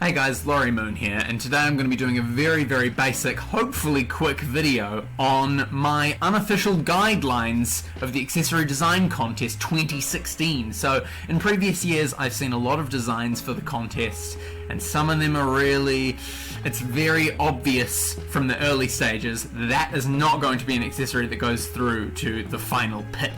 Hey guys, LaurieMoon here, and today I'm going to be doing a very basic, hopefully quick video on my unofficial guidelines of the Accessory Design Contest 2016. So, in previous years I've seen a lot of designs for the contest, and some of them are really... it's very obvious from the early stages that is not going to be an accessory that goes through to the final pick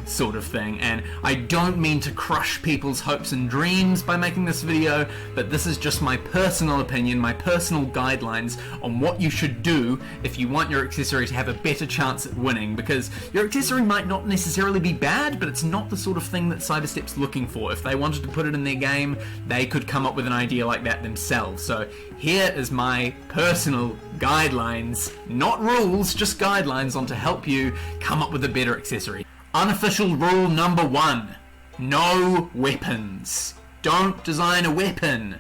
sort of thing. And I don't mean to crush people's hopes and dreams by making this video, but this is just my personal opinion, my personal guidelines on what you should do if you want your accessory to have a better chance at winning, because your accessory might not necessarily be bad, but it's not the sort of thing that Cyberstep's looking for. If they wanted to put it in their game, they could come up with an idea like that themselves. So here is my personal guidelines, not rules, just guidelines on to help you come up with a better accessory. Unofficial rule number 1, no weapons. Don't design a weapon.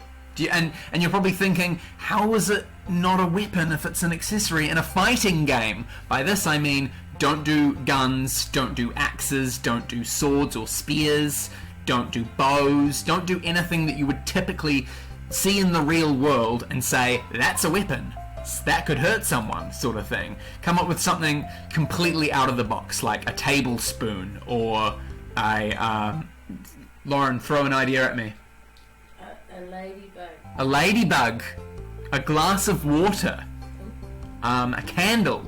And you're probably thinking, how is it not a weapon if it's an accessory in a fighting game? By this I mean, don't do guns, don't do axes, don't do swords or spears, don't do bows, don't do anything that you would typically see in the real world and say, that's a weapon. That could hurt someone, sort of thing. Come up with something completely out of the box, like a tablespoon, or a, Lauren, throw an idea at me. A ladybug. A ladybug. A glass of water. A candle.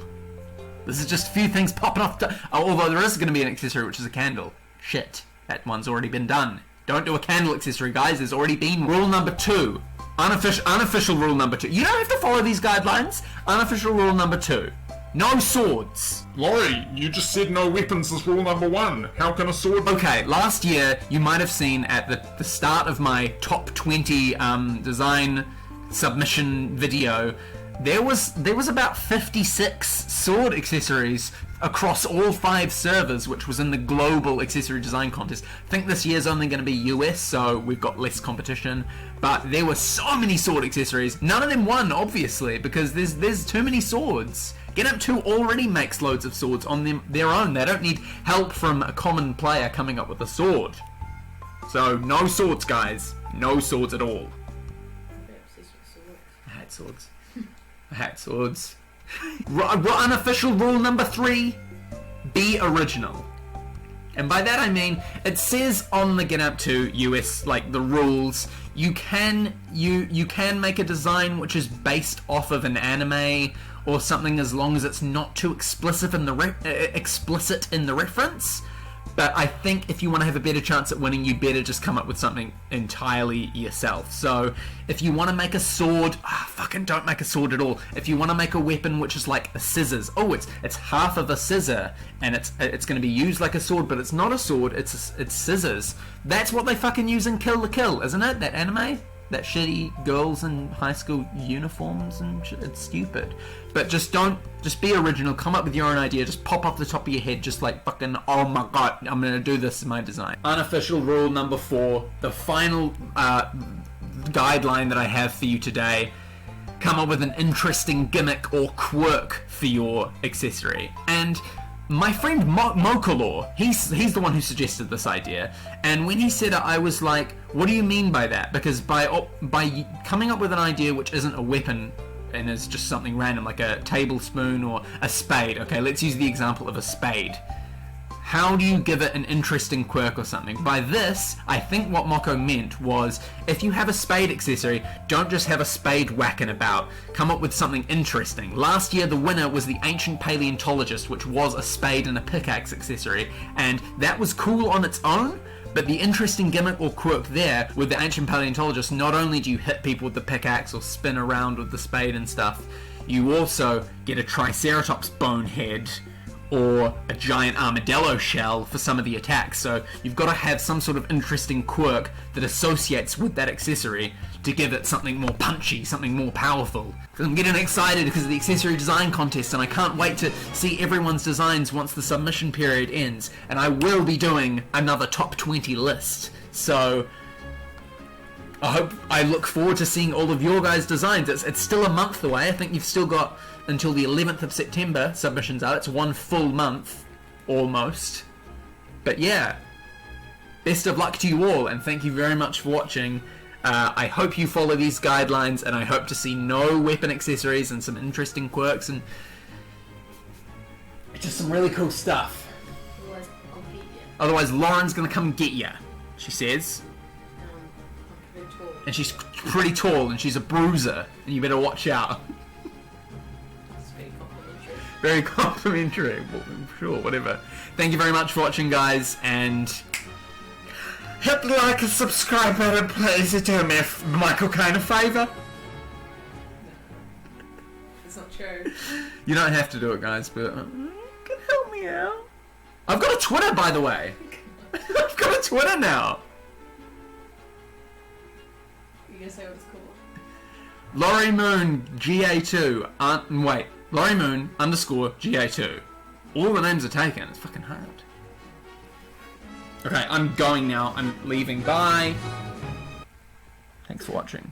This is just a few things popping off, although there is going to be an accessory which is a candle. Shit, that one's already been done. Don't do a candle accessory, guys, there's already been. Rule number 2. Unofficial rule number 2. You don't have to follow these guidelines. Unofficial rule number 2. No swords. Laurie, you just said no weapons is rule number 1. How can a sword... Okay, last year you might have seen at the start of my top 20 design submission video, there was about 56 sword accessories across all 5 servers, which was in the global accessory design contest. I think this year's only going to be US, so we've got less competition, but there were so many sword accessories. None of them won, obviously, because there's too many swords. GetAmped 2 already makes loads of swords on their own. They don't need help from a common player coming up with a sword. So no swords, guys. No swords at all. I hate swords. I hate swords. Unofficial rule number 3, be original. And by that I mean, it says on the GetAmped 2 US, like the rules, you can make a design which is based off of an anime or something, as long as it's not too explicit in the reference. But I think if you want to have a better chance at winning, you better just come up with something entirely yourself. So if you want to make a sword, fucking don't make a sword at all. If you want to make a weapon which is like a scissors, it's half of a scissor and it's going to be used like a sword, but it's not a sword, it's scissors. That's what they fucking use in Kill la Kill, isn't it? That anime? That shitty girls in high school uniforms and shit. It's stupid. But just be original, come up with your own idea, just pop off the top of your head, just like fucking, oh my god, I'm gonna do this in my design. Unofficial rule number 4, the final guideline that I have for you today: come up with an interesting gimmick or quirk for your accessory. And my friend Mokolor, he's the one who suggested this idea, and when he said it, I was like, what do you mean by that? Because by coming up with an idea which isn't a weapon and is just something random, like a tablespoon or a spade, okay, let's use the example of a spade. How do you give it an interesting quirk or something? By this, I think what Moko meant was, if you have a spade accessory, don't just have a spade whacking about. Come up with something interesting. Last year, the winner was the Ancient Paleontologist, which was a spade and a pickaxe accessory, and that was cool on its own, but the interesting gimmick or quirk there with the Ancient Paleontologist, not only do you hit people with the pickaxe or spin around with the spade and stuff, you also get a Triceratops bone head or a giant armadillo shell for some of the attacks. So you've got to have some sort of interesting quirk that associates with that accessory to give it something more punchy, something more powerful. I'm getting excited because of the Accessory Design Contest, and I can't wait to see everyone's designs once the submission period ends. And I will be doing another top 20 list. So I look forward to seeing all of your guys' designs. It's still a month away. I think you've still got until the 11th of September submissions out. It's 1 full month, almost. But yeah, best of luck to you all, and thank you very much for watching. I hope you follow these guidelines, and I hope to see no weapon accessories and some interesting quirks and just some really cool stuff. Otherwise, I'll beat you. Otherwise, Lauren's gonna come get you, she says. I'm pretty tall. And she's pretty tall, and she's a bruiser, and you better watch out. It's very complimentary. Very complimentary. Well, sure, whatever. Thank you very much for watching, guys, and hit the like and subscribe button, please. To do me a Michael kind of favour. It's not true. You don't have to do it, guys, but you can help me out. I've got a Twitter, by the way. I've got a Twitter now. You gonna say what it's called? LaurieMoon GA2. Wait, LaurieMoon _ GA2. All the names are taken. It's fucking hard. Okay, I'm going now. I'm leaving. Bye. Thanks for watching.